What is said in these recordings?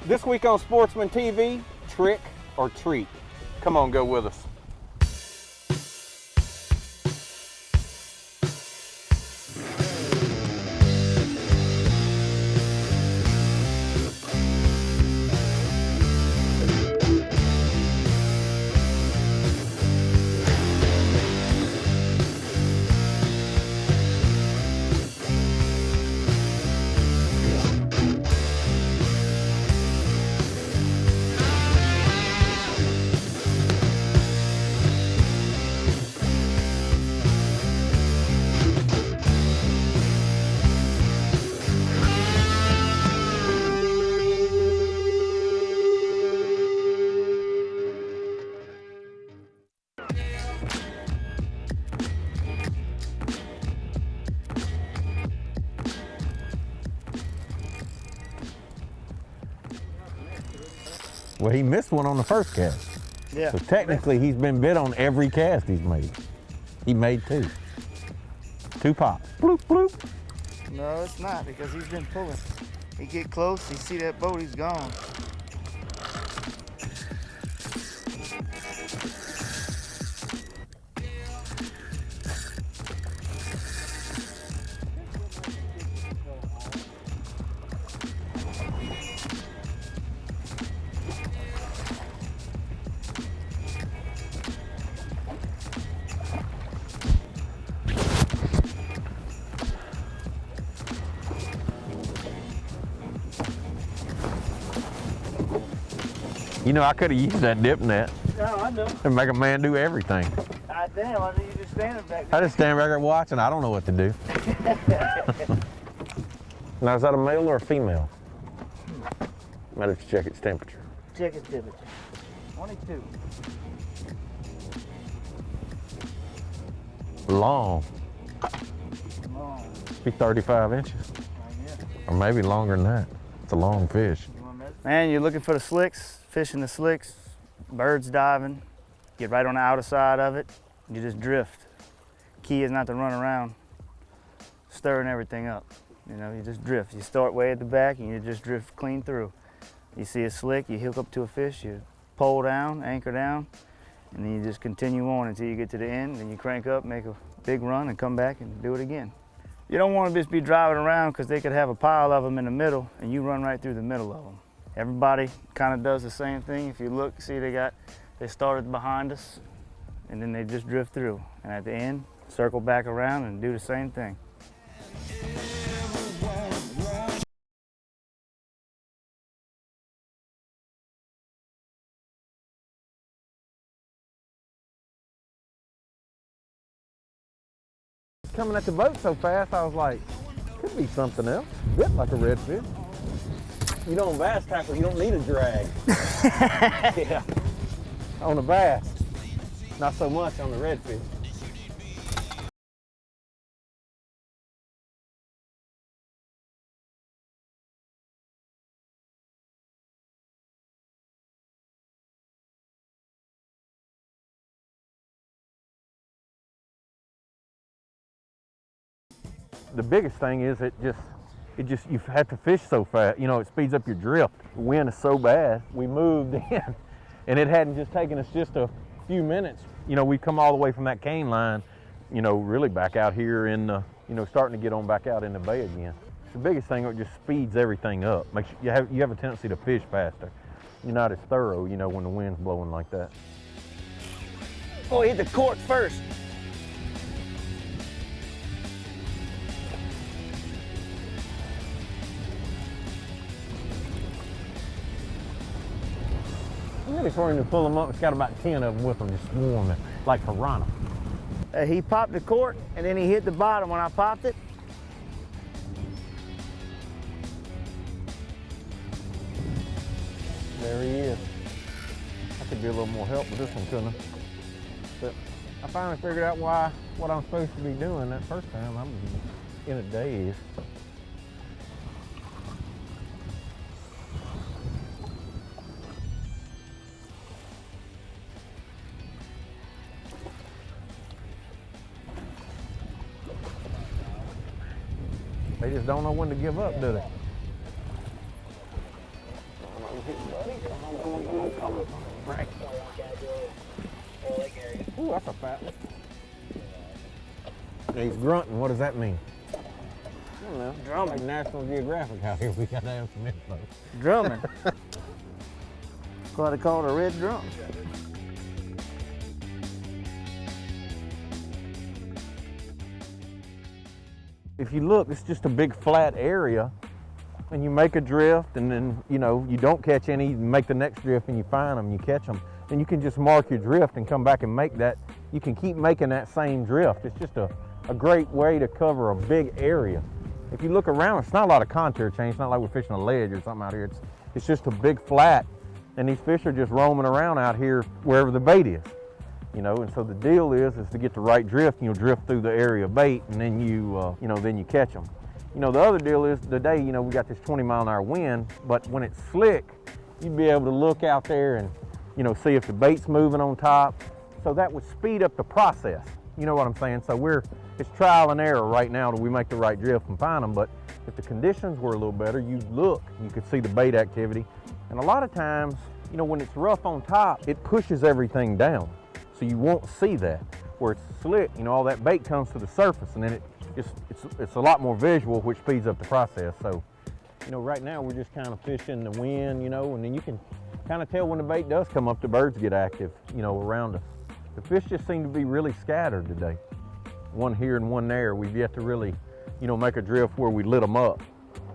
This week on Sportsman TV, trick or treat? Come on, go with us. Well, he missed one on the first cast. Yeah. So technically, he's been bit on every cast he's made. He made two. Two pops. Bloop, bloop. No, it's not, because he's been pulling. He get close, he see that boat, he's gone. You know, I could have used that dip net No, I know. and make a man do everything. Damn, I think you just standing back there. I just stand back there watching. I don't know what to do. Now, is that a male or a female? Might have to check its temperature. Check his temperature. 22. Long. Long. Be 35 inches. Or maybe longer than that. It's a long fish. Man, you're looking for the slicks, fishing the slicks, birds diving. Get right on the outer side of it, you just drift. Key is not to run around stirring everything up. You know, you just drift. You start way at the back and you just drift clean through. You see a slick, you hook up to a fish, you pole down, anchor down, and then you just continue on until you get to the end, then you crank up, make a big run, and come back and do it again. You don't want to just be driving around because they could have a pile of them in the middle and you run right through the middle of them. Everybody kind of does the same thing. If you look, see they started behind us and then they just drift through. And at the end, circle back around and do the same thing. Coming at the boat so fast, I was like, could be something else. Bit like a redfish. You know, on bass tackle, you don't need a drag. Yeah. On the bass, not so much on the redfish. The biggest thing is you have to fish so fast. You know, it speeds up your drift. The wind is so bad. We moved in, and it hadn't just taken us just a few minutes. You know, we've come all the way from that cane line, you know, really back out here in the, you know, starting to get on back out in the bay again. The biggest thing, it just speeds everything up. Makes you have a tendency to fish faster. You're not as thorough, you know, when the wind's blowing like that. Oh, hit the cork first. I'm ready for him to pull them up. It's got about 10 of them with him, just swarming, like piranha. He popped the cork and then he hit the bottom when I popped it. There he is. I could be a little more help with this one, couldn't I? But I finally figured out what I'm supposed to be doing that first time. I'm in a daze. They just don't know when to give up, do they? Right. Ooh, that's a fat one. He's grunting. What does that mean? I don't know. Drumming. Like National Geographic out here. We got to have some info. Drumming. That's why they call it a red drum. If you look, it's just a big flat area, and you make a drift, and then you don't catch any. You make the next drift, and you find them, you catch them, and you can just mark your drift and come back and make that. You can keep making that same drift. It's just a great way to cover a big area. If you look around, it's not a lot of contour change. It's not like we're fishing a ledge or something out here. It's just a big flat, and these fish are just roaming around out here wherever the bait is. And so the deal is to get the right drift, and you'll drift through the area of bait, and then then you catch them. The other deal is today, we got this 20-mile-an-hour wind, but when it's slick, you'd be able to look out there and, see if the bait's moving on top. So that would speed up the process. You know what I'm saying? So it's trial and error right now till we make the right drift and find them, but if the conditions were a little better, you'd look, you could see the bait activity. And a lot of times, when it's rough on top, it pushes everything down. So you won't see that. Where it's slick, all that bait comes to the surface, and then it's a lot more visual, which speeds up the process. So, right now we're just kind of fishing the wind, and then you can kind of tell when the bait does come up, the birds get active, around us. The fish just seem to be really scattered today. One here and one there. We've yet to really, make a drift where we lit them up,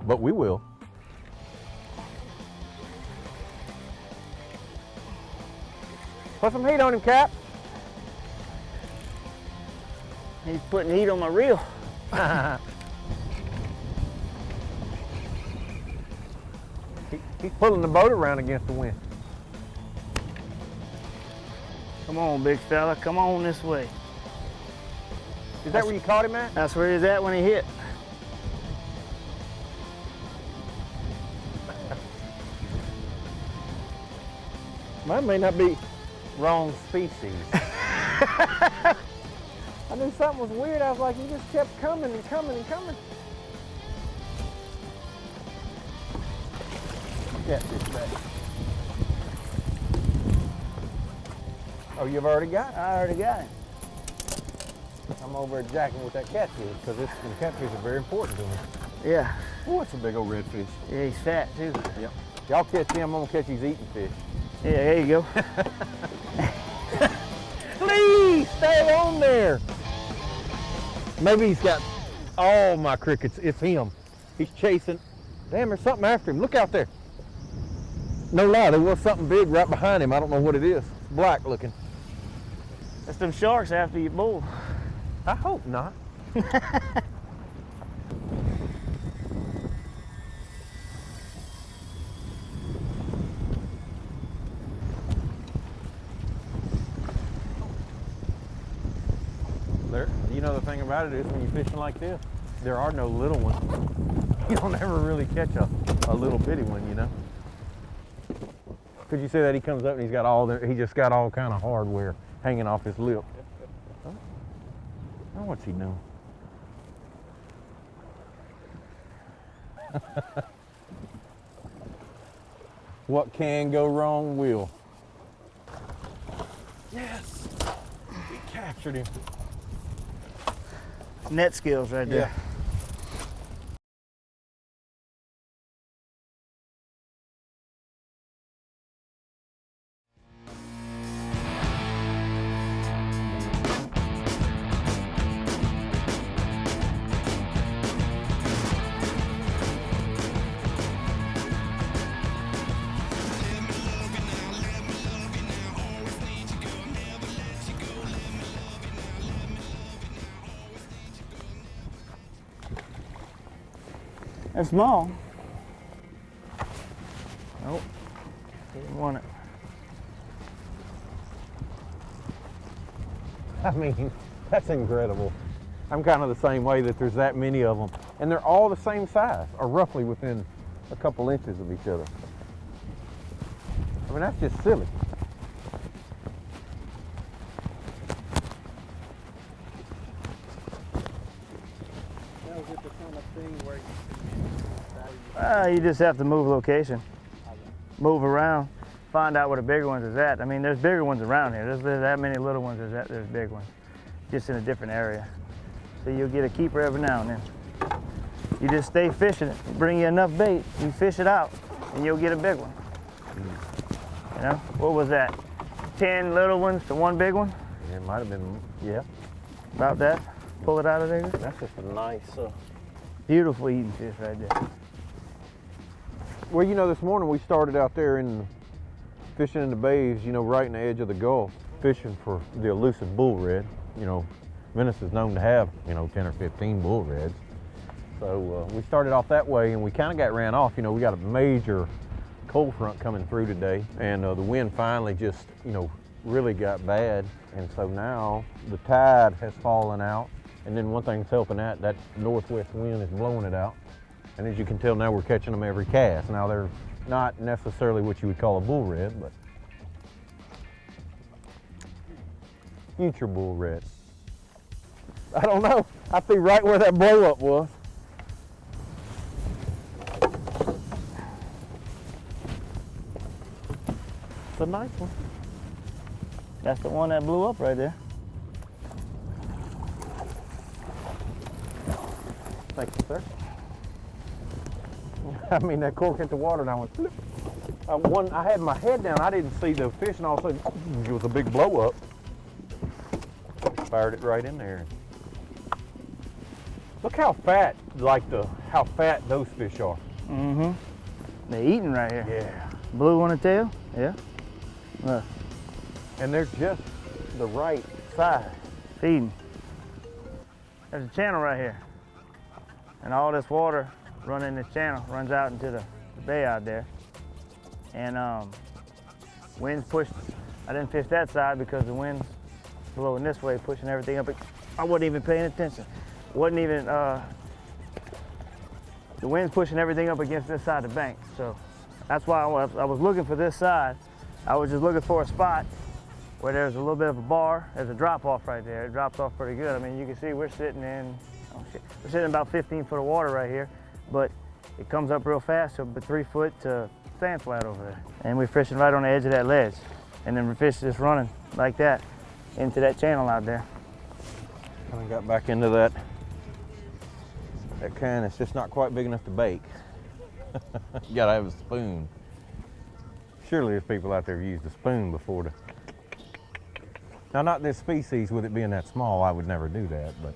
but we will. Put some heat on him, Cap. He's putting heat on my reel. He's pulling the boat around against the wind. Come on, big fella, come on this way. Is that where you caught him at? That's where he's at when he hit. Mine may not be wrong species. I knew something was weird. I was like, he just kept coming and coming and coming. Catfish back. Oh, you've already got it? I already got him. I'm over at jacking with that catfish because catfish are very important to me. Yeah. Oh, it's a big old redfish. Yeah, he's fat too. Yep. Y'all catch him, I'm gonna catch these eating fish. Yeah, there you go. Please stay on there. Maybe he's got all my crickets. It's him. He's chasing. Damn, there's something after him. Look out there. No lie, there was something big right behind him. I don't know what it is. It's black looking. That's them sharks after you bull. I hope not. The thing about it is when you're fishing like this, there are no little ones. You don't ever really catch a little bitty one, Could you say that he comes up and he just got all kind of hardware hanging off his lip? Oh, what's he doing? What can go wrong will. Yes, we captured him. Net skills right there. Yeah. That's small. Nope. Didn't want it. I mean, that's incredible. I'm kind of the same way, that there's that many of them. And they're all the same size, or roughly within a couple inches of each other. I mean, that's just silly. You just have to move location, move around. find out where the bigger ones is at. I mean, there's bigger ones around here. There's that many little ones as there's big ones, just in a different area. So you'll get a keeper every now and then. You just stay fishing it. Bring you enough bait, you fish it out, and you'll get a big one. You know, what was that? 10 little ones to 1 big one? Yeah, it might have been, yeah. About that. Pull it out of there. That's just a nice, Beautiful eating fish right there. well, you know, this morning we started out there fishing in the bays, you know, right in the edge of the Gulf, fishing for the elusive bull red. You know, Venice is known to have, you know, 10 or 15 bull reds. So we started off that way and we kind of got ran off. You know, we got a major cold front coming through today, and the wind finally just, you know, really got bad. And so now the tide has fallen out. And then one thing's helping that northwest wind is blowing it out. And as you can tell now, we're catching them every cast. Now they're not necessarily what you would call a bull red, but future bull red. I don't know. I see right where that blow up was. It's a nice one. That's the one that blew up right there. Thank you, sir. I mean, that cork hit the water and I went, flip. I had my head down. I didn't see the fish, and all of a sudden, it was a big blow up. Fired it right in there. Look how fat, how fat those fish are. Mm-hmm. They're eating right here. Yeah. Blue on the tail? Yeah. Look. And they're just the right size. Feeding. There's a channel right here. And all this water running this channel runs out into the bay out there. And winds pushed. I didn't fish that side because the wind's blowing this way, pushing everything up. I wasn't even paying attention. Wasn't even, the wind's pushing everything up against this side of the bank. So that's why I was looking for this side. I was just looking for a spot where there's a little bit of a bar. There's a drop off right there. It drops off pretty good. I mean, you can see we're sitting in, we're sitting in about 15 foot of water right here, but it comes up real fast, so about 3 foot to sand flat over there. And we're fishing right on the edge of that ledge. And then the fish just running like that into that channel out there. I got back into that can. It's just not quite big enough to bake. You gotta have a spoon. Surely there's people out there who used a spoon before to. Now, not this species, with it being that small, I would never do that, but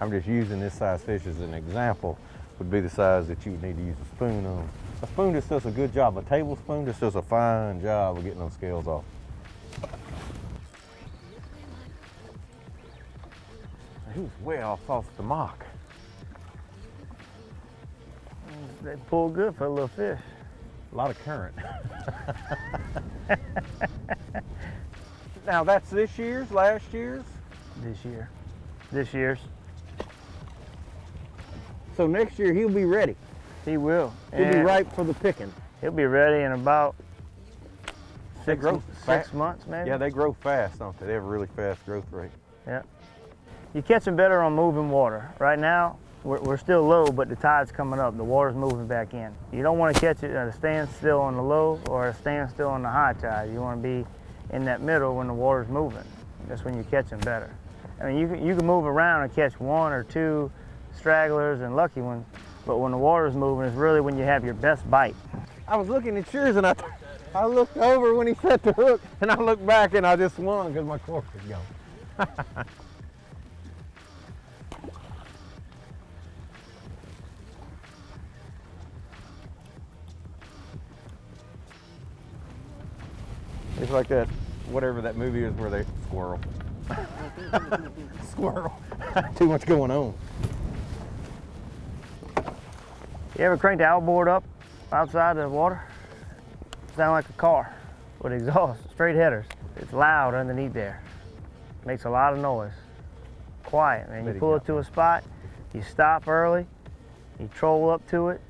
I'm just using this size fish as an example. Would be the size that you would need to use a spoon on. A spoon just does a good job. A tablespoon just does a fine job of getting those scales off. He was way off the mark. They pull good for a little fish. A lot of current. Now that's this year's, last year's? This year. This year's. So next year he'll be ready. He will. He'll be ripe for the picking. He'll be ready in about six months maybe. Yeah, they grow fast, don't they? They have a really fast growth rate. Yeah. You catch them better on moving water. Right now, we're still low, but the tide's coming up. The water's moving back in. You don't want to catch it at a standstill on the low or a standstill on the high tide. You want to be in that middle when the water's moving. That's when you catch them better. I mean, you can move around and catch 1 or 2 stragglers and lucky ones, but when the water's moving, it's really when you have your best bite. I was looking at yours and I looked over when he set the hook, and I looked back and I just swung because my cork was gone. It's like that, whatever that movie is where they squirrel. Squirrel. Too much going on. You ever crank the outboard up outside the water? Sound like a car with exhaust, straight headers. It's loud underneath there. Makes a lot of noise. Quiet, man. You pull it to a spot, you stop early, you troll up to it,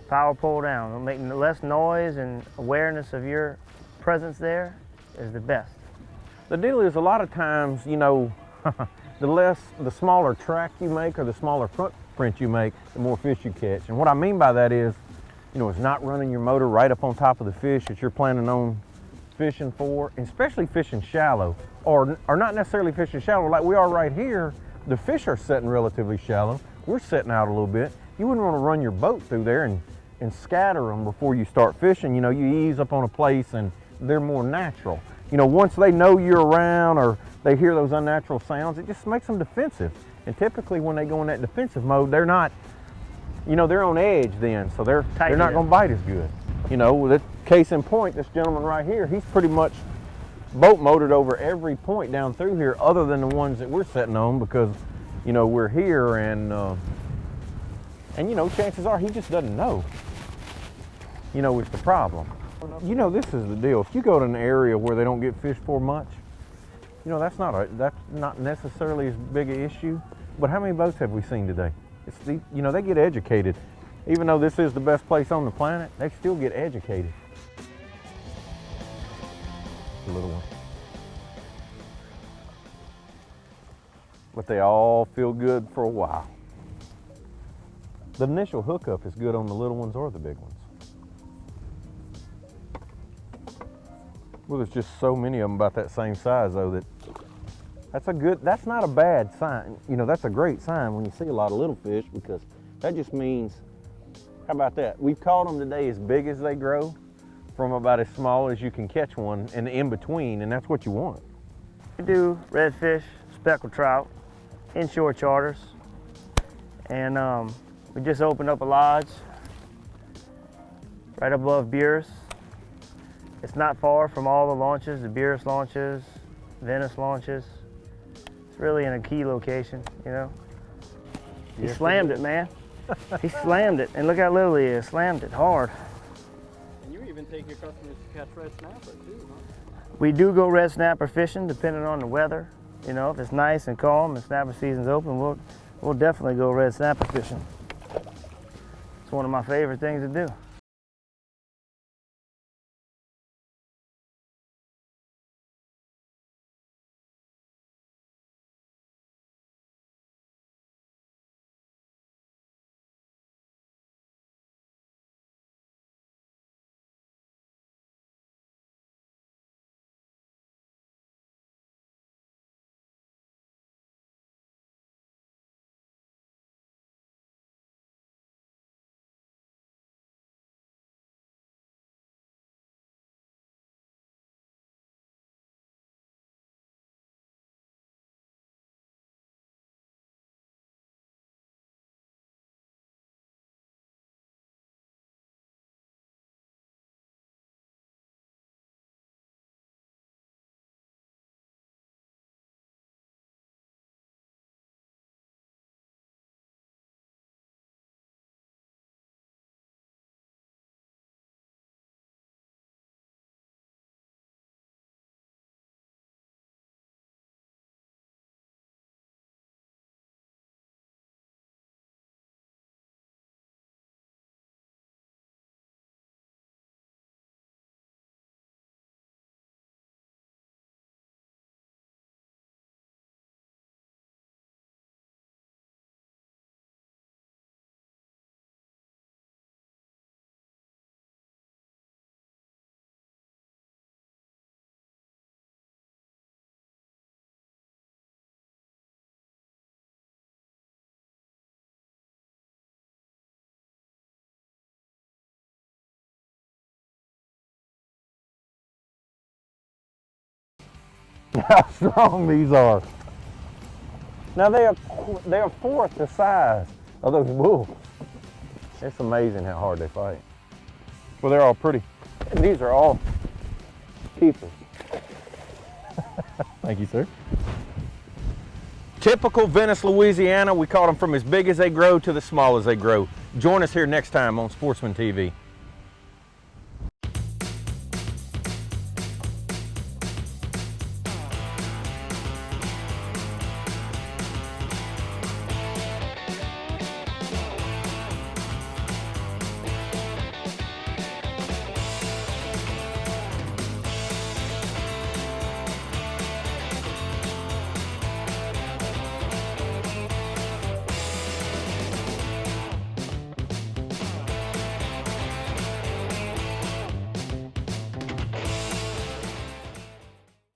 power pull down. It'll make less noise, and awareness of your presence there is the best. The deal is, a lot of times, you know, the smaller track you make or the smaller footprint you make, the more fish you catch. And what I mean by that is, you know, it's not running your motor right up on top of the fish that you're planning on fishing for, and especially fishing shallow, or not necessarily fishing shallow like we are right here. The fish are setting relatively shallow. We're setting out a little bit. You wouldn't want to run your boat through there and scatter them before you start fishing. You know, you ease up on a place and they're more natural. You know, once they know you're around or they hear those unnatural sounds, it just makes them defensive. And typically when they go in that defensive mode, they're not, you know, they're on edge then, so they're not going to bite as good. You know, with a case in point, this gentleman right here, he's pretty much boat motored over every point down through here other than the ones that we're sitting on because, you know, we're here and you know, chances are he just doesn't know. You know, it's the problem. You know, this is the deal. If you go to an area where they don't get fished for much, you know, that's not necessarily as big an issue. But how many boats have we seen today? You know, they get educated. Even though this is the best place on the planet, they still get educated. The little one. But they all feel good for a while. The initial hookup is good on the little ones or the big ones. Well, there's just so many of them about that same size though that's not a bad sign. You know, that's a great sign when you see a lot of little fish because that just means, how about that? We've caught them today as big as they grow from about as small as you can catch one and in between, and that's what you want. We do redfish, speckled trout, inshore charters, and we just opened up a lodge right above Beers. It's not far from all the launches, the Beers launches, Venice launches. It's really in a key location, you know. He slammed it, man. He slammed it, and look how little he is. Slammed it hard. And you even take your customers to catch red snapper too, huh? We do go red snapper fishing depending on the weather. You know, if it's nice and calm and snapper season's open, we'll definitely go red snapper fishing. It's one of my favorite things to do. How strong these are. Now they are fourth the size of those bulls. It's amazing how hard they fight. Well, they're all pretty. And these are all keepers. Thank you, sir. Typical Venice, Louisiana. We caught them from as big as they grow to the small as they grow. Join us here next time on Sportsman TV.